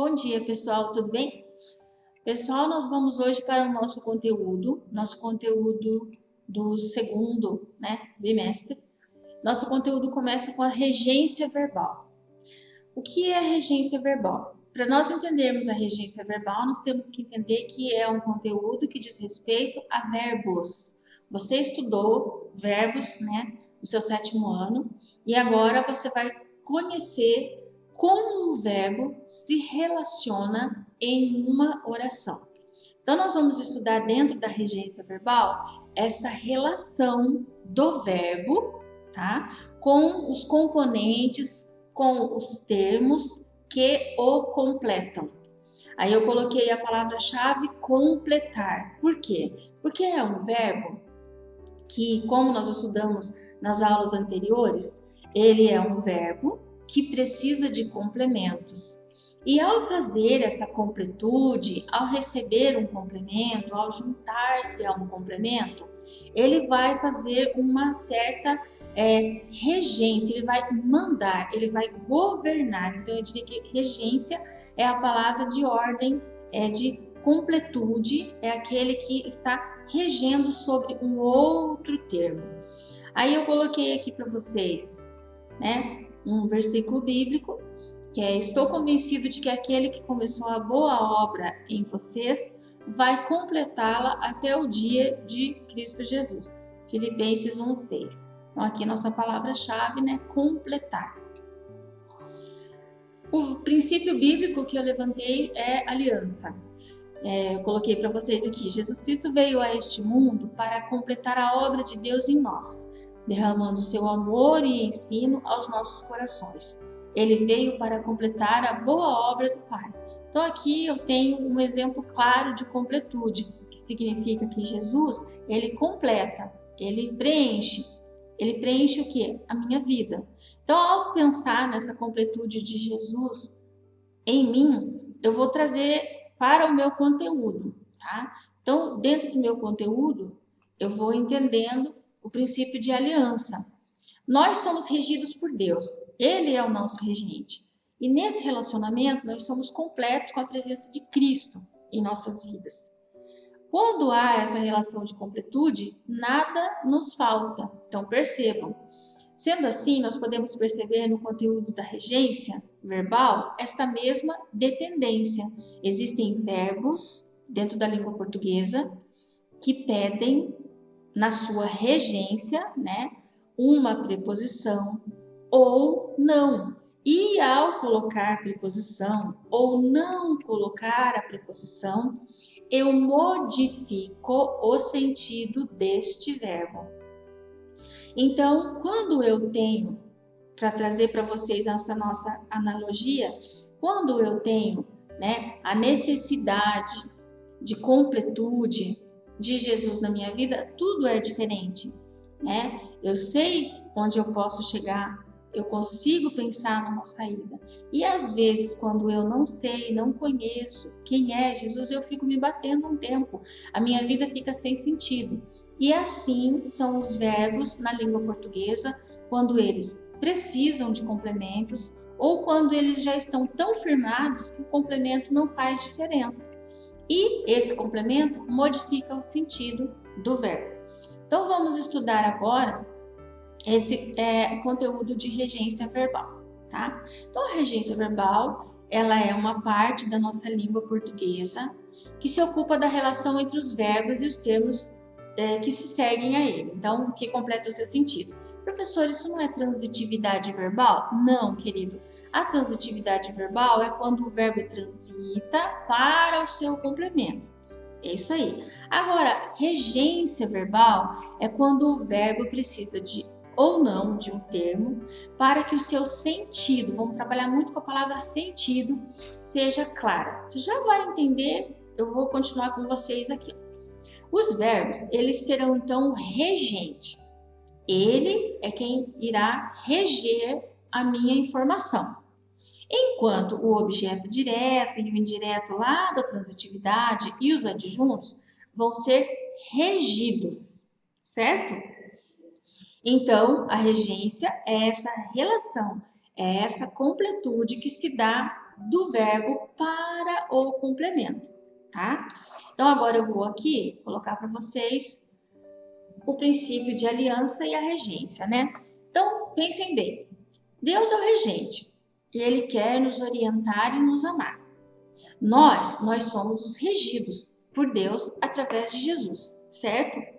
Bom dia, pessoal, tudo bem? Pessoal, nós vamos hoje para o nosso conteúdo do segundo, bimestre. Nosso conteúdo começa com a regência verbal. O que é a regência verbal? Para nós entendermos a regência verbal, nós temos que entender que é um conteúdo que diz respeito a verbos. Você estudou verbos, no seu 7º ano, e agora você vai conhecer como o verbo se relaciona em uma oração. Então, nós vamos estudar dentro da regência verbal essa relação do verbo, tá? Com os componentes, com os termos que o completam. Aí eu coloquei a palavra-chave completar. Por quê? Porque é um verbo que, como nós estudamos nas aulas anteriores, ele é um verbo que precisa de complementos. E ao fazer essa completude, ao receber um complemento, ao juntar-se a um complemento, ele vai fazer uma certa regência, ele vai mandar, ele vai governar. Então eu diria que regência é a palavra de ordem, de completude, é aquele que está regendo sobre um outro termo. Aí eu coloquei aqui para vocês, um versículo bíblico, que é: estou convencido de que aquele que começou a boa obra em vocês vai completá-la até o dia de Cristo Jesus. Filipenses 1:6. Então aqui nossa palavra-chave, completar. O princípio bíblico que eu levantei é aliança. Eu coloquei para vocês aqui: Jesus Cristo veio a este mundo para completar a obra de Deus em nós, derramando seu amor e ensino aos nossos corações. Ele veio para completar a boa obra do Pai. Então aqui eu tenho um exemplo claro de completude, que significa que Jesus, ele completa, ele preenche o quê? A minha vida. Então, ao pensar nessa completude de Jesus em mim, eu vou trazer para o meu conteúdo, tá? Então, dentro do meu conteúdo, eu vou entendendo o princípio de aliança. Nós somos regidos por Deus, Ele é o nosso regente. E nesse relacionamento, nós somos completos com a presença de Cristo em nossas vidas. Quando há essa relação de completude, nada nos falta. Então, percebam. Sendo assim, nós podemos perceber no conteúdo da regência verbal esta mesma dependência. Existem verbos dentro da língua portuguesa que pedem na sua regência, uma preposição ou não. E ao colocar preposição ou não colocar a preposição, eu modifico o sentido deste verbo. Então, quando eu tenho, para trazer para vocês essa nossa analogia, quando eu tenho a necessidade de completude de Jesus na minha vida, tudo é diferente. Eu sei onde eu posso chegar, eu consigo pensar numa saída. E às vezes, quando eu não sei, não conheço quem é Jesus, eu fico me batendo um tempo. A minha vida fica sem sentido. E assim são os verbos na língua portuguesa, quando eles precisam de complementos ou quando eles já estão tão firmados que o complemento não faz diferença. E esse complemento modifica o sentido do verbo. Então vamos estudar agora esse conteúdo de regência verbal, tá? Então a regência verbal, ela é uma parte da nossa língua portuguesa que se ocupa da relação entre os verbos e os termos que se seguem a ele, então que completa o seu sentido. Professor, isso não é transitividade verbal? Não, querido. A transitividade verbal é quando o verbo transita para o seu complemento. É isso aí. Agora, regência verbal é quando o verbo precisa de ou não de um termo para que o seu sentido, vamos trabalhar muito com a palavra sentido, seja claro. Você já vai entender, eu vou continuar com vocês aqui. Os verbos, eles serão então o regente. Ele é quem irá reger a minha informação. Enquanto o objeto direto e o indireto lá da transitividade e os adjuntos vão ser regidos, certo? Então, a regência é essa relação, é essa completude que se dá do verbo para o complemento, tá? Então, agora eu vou aqui colocar para vocês o princípio de aliança e a regência, né? Então, pensem bem. Deus é o regente e Ele quer nos orientar e nos amar. Nós somos os regidos por Deus através de Jesus, certo?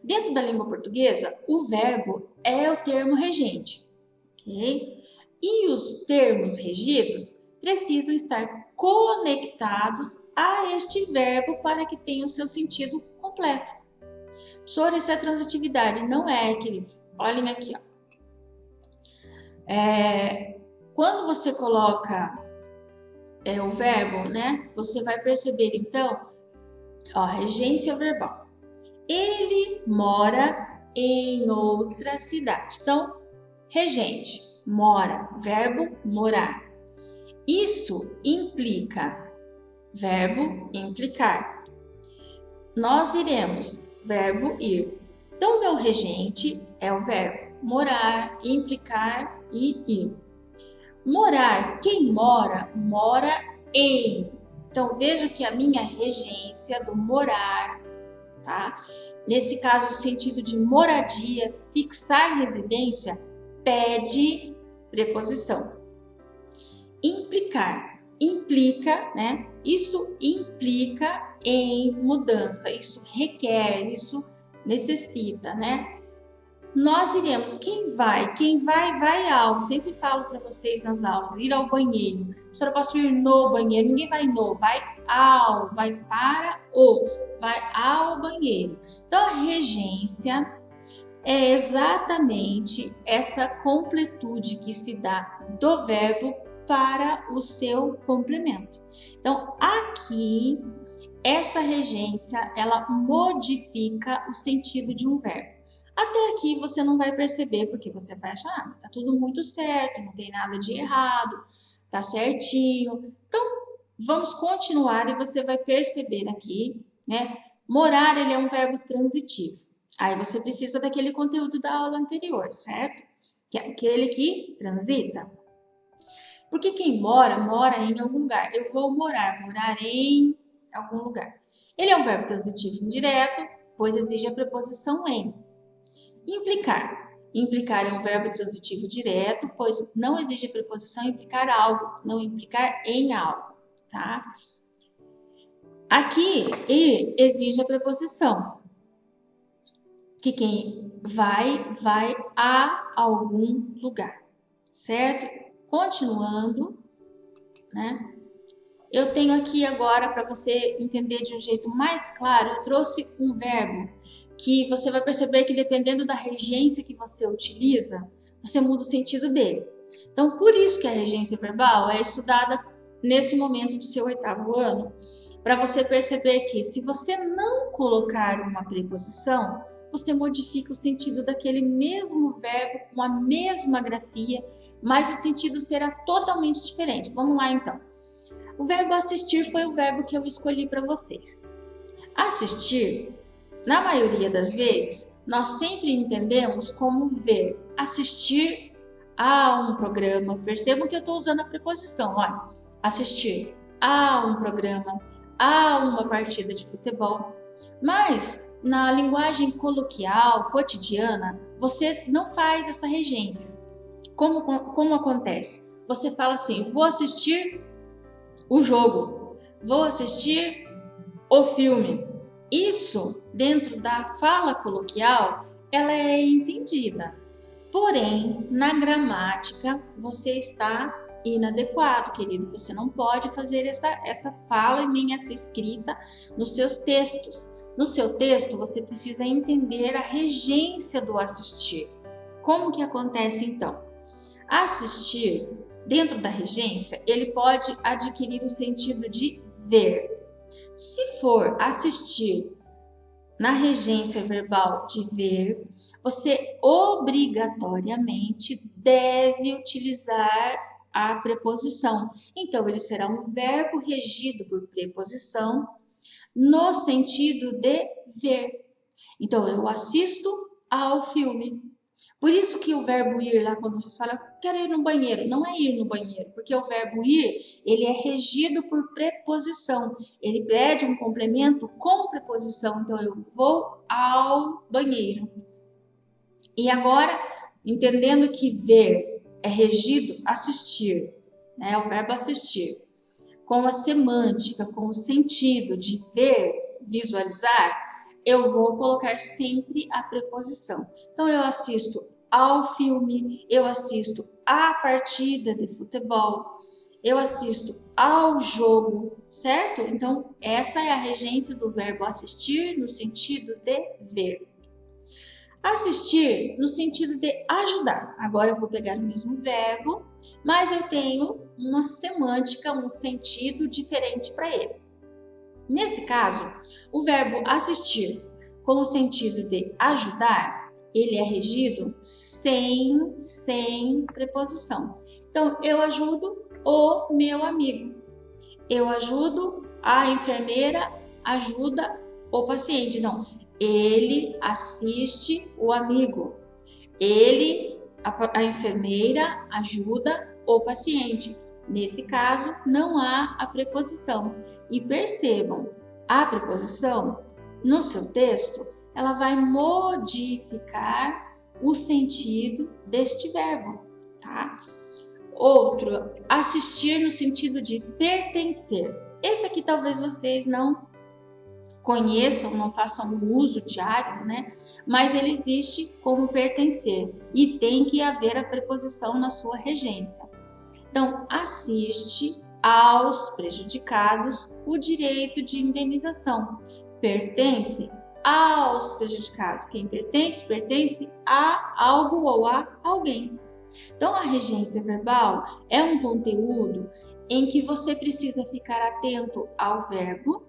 Dentro da língua portuguesa, o verbo é o termo regente, ok? E os termos regidos precisam estar conectados a este verbo para que tenha o seu sentido completo. Sobre essa transitividade, não é, queridos? Olhem aqui, ó. Quando você coloca o verbo, né? Você vai perceber, então, ó, regência verbal. Ele mora em outra cidade. Então, regente, mora, verbo morar. Isso implica, verbo implicar. Nós iremos, verbo ir. Então, meu regente é o verbo morar, implicar e ir. Morar, quem mora, mora em. Então, veja que a minha regência do morar, tá? Nesse caso, o sentido de moradia, fixar residência, pede preposição. Implicar, implica, né? Isso implica em mudança, isso requer, isso necessita, né? Nós iremos, quem vai, vai ao. Sempre falo para vocês nas aulas, ir ao banheiro. Professora, eu posso ir no banheiro? Ninguém vai no, vai ao, vai para o, vai ao banheiro. Então, a regência é exatamente essa completude que se dá do verbo para o seu complemento. Então, aqui, essa regência, ela modifica o sentido de um verbo. Até aqui você não vai perceber, porque você vai achar, tá tudo muito certo, não tem nada de errado, tá certinho. Então, vamos continuar e você vai perceber aqui, né? Morar, ele é um verbo transitivo. Aí você precisa daquele conteúdo da aula anterior, certo? Que é aquele que transita. Porque quem mora, mora em algum lugar. Eu vou morar em algum lugar. Ele é um verbo transitivo indireto, pois exige a preposição em. Implicar. Implicar é um verbo transitivo direto, pois não exige a preposição implicar algo, não implicar em algo, tá? Aqui, e exige a preposição, que quem vai a algum lugar, certo? Continuando, né? Eu tenho aqui agora, para você entender de um jeito mais claro, eu trouxe um verbo que você vai perceber que dependendo da regência que você utiliza, você muda o sentido dele. Então, por isso que a regência verbal é estudada nesse momento do seu 8º ano, para você perceber que se você não colocar uma preposição, você modifica o sentido daquele mesmo verbo com a mesma grafia, mas o sentido será totalmente diferente. Vamos lá então. O verbo assistir foi o verbo que eu escolhi para vocês. Assistir, na maioria das vezes, nós sempre entendemos como ver. Assistir a um programa. Percebam que eu estou usando a preposição, olha. Assistir a um programa, a uma partida de futebol. Mas, na linguagem coloquial, cotidiana, você não faz essa regência. Como acontece? Você fala assim, vou assistir o jogo, vou assistir o filme. Isso, dentro da fala coloquial, ela é entendida. Porém, na gramática, você está inadequado, querido. Você não pode fazer essa fala e nem essa escrita nos seus textos. No seu texto, você precisa entender a regência do assistir. Como que acontece, então? Assistir, dentro da regência, ele pode adquirir o sentido de ver. Se for assistir na regência verbal de ver, você obrigatoriamente deve utilizar a preposição. Então, ele será um verbo regido por preposição no sentido de ver. Então, eu assisto ao filme. Por isso que o verbo ir lá, quando vocês falam, eu quero ir no banheiro, não é ir no banheiro, porque o verbo ir, ele é regido por preposição. Ele pede um complemento com preposição. Então, eu vou ao banheiro. E agora, entendendo que ver é regido, assistir, né? O verbo assistir, com a semântica, com o sentido de ver, visualizar, eu vou colocar sempre a preposição. Então, eu assisto ao filme, eu assisto à partida de futebol, eu assisto ao jogo, certo? Então, essa é a regência do verbo assistir no sentido de ver. Assistir no sentido de ajudar. Agora eu vou pegar o mesmo verbo, mas eu tenho uma semântica, um sentido diferente para ele. Nesse caso, o verbo assistir, com o sentido de ajudar, ele é regido sem preposição. Então, eu ajudo o meu amigo. Eu ajudo a enfermeira, ajuda o paciente. Não, ele assiste o amigo. A enfermeira ajuda o paciente. Nesse caso, não há a preposição. E percebam, a preposição, no seu texto, ela vai modificar o sentido deste verbo, tá? Outro, assistir no sentido de pertencer. Esse aqui talvez vocês não conheçam, não façam uso diário, né? Mas ele existe como pertencer e tem que haver a preposição na sua regência. Então, assiste aos prejudicados o direito de indenização. Pertence aos prejudicados. Quem pertence? Pertence a algo ou a alguém. Então, a regência verbal é um conteúdo em que você precisa ficar atento ao verbo,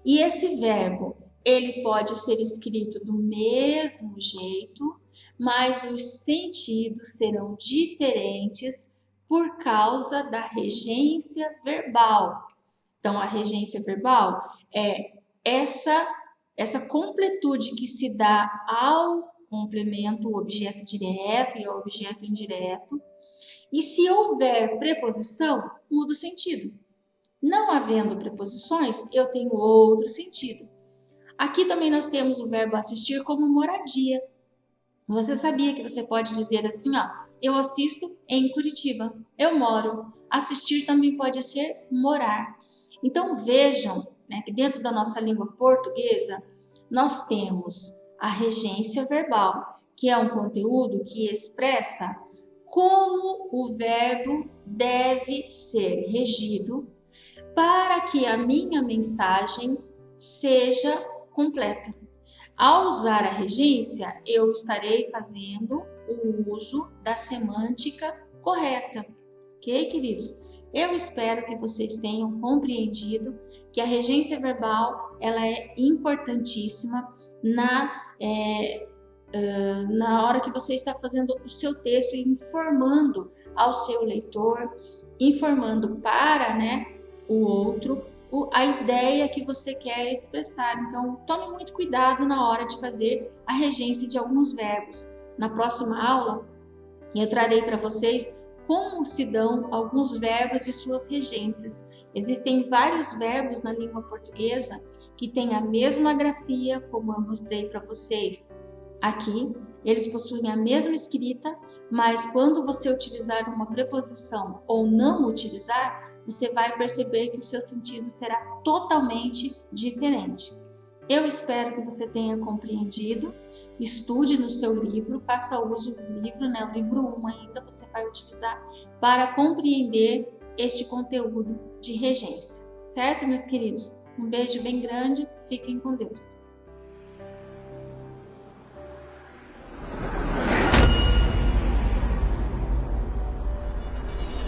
e esse verbo, ele pode ser escrito do mesmo jeito, mas os sentidos serão diferentes por causa da regência verbal. Então, a regência verbal é essa completude que se dá ao complemento, o objeto direto e ao objeto indireto. E se houver preposição, muda o sentido. Não havendo preposições, eu tenho outro sentido. Aqui também nós temos o verbo assistir como moradia. Você sabia que você pode dizer assim, ó, eu assisto em Curitiba, eu moro. Assistir também pode ser morar. Então vejam, né, que dentro da nossa língua portuguesa, nós temos a regência verbal, que é um conteúdo que expressa como o verbo deve ser regido para que a minha mensagem seja completa. Ao usar a regência, eu estarei fazendo o uso da semântica correta. Ok, queridos? Eu espero que vocês tenham compreendido que a regência verbal ela é importantíssima na hora que você está fazendo o seu texto e informando ao seu leitor, informando para, o outro, a ideia que você quer expressar. Então, tome muito cuidado na hora de fazer a regência de alguns verbos. Na próxima aula, eu trarei para vocês como se dão alguns verbos e suas regências. Existem vários verbos na língua portuguesa que têm a mesma grafia, como eu mostrei para vocês aqui. Eles possuem a mesma escrita, mas quando você utilizar uma preposição ou não utilizar, você vai perceber que o seu sentido será totalmente diferente. Eu espero que você tenha compreendido. Estude no seu livro, faça uso do livro, o livro 1 ainda você vai utilizar para compreender este conteúdo de regência. Certo, meus queridos? Um beijo bem grande, fiquem com Deus.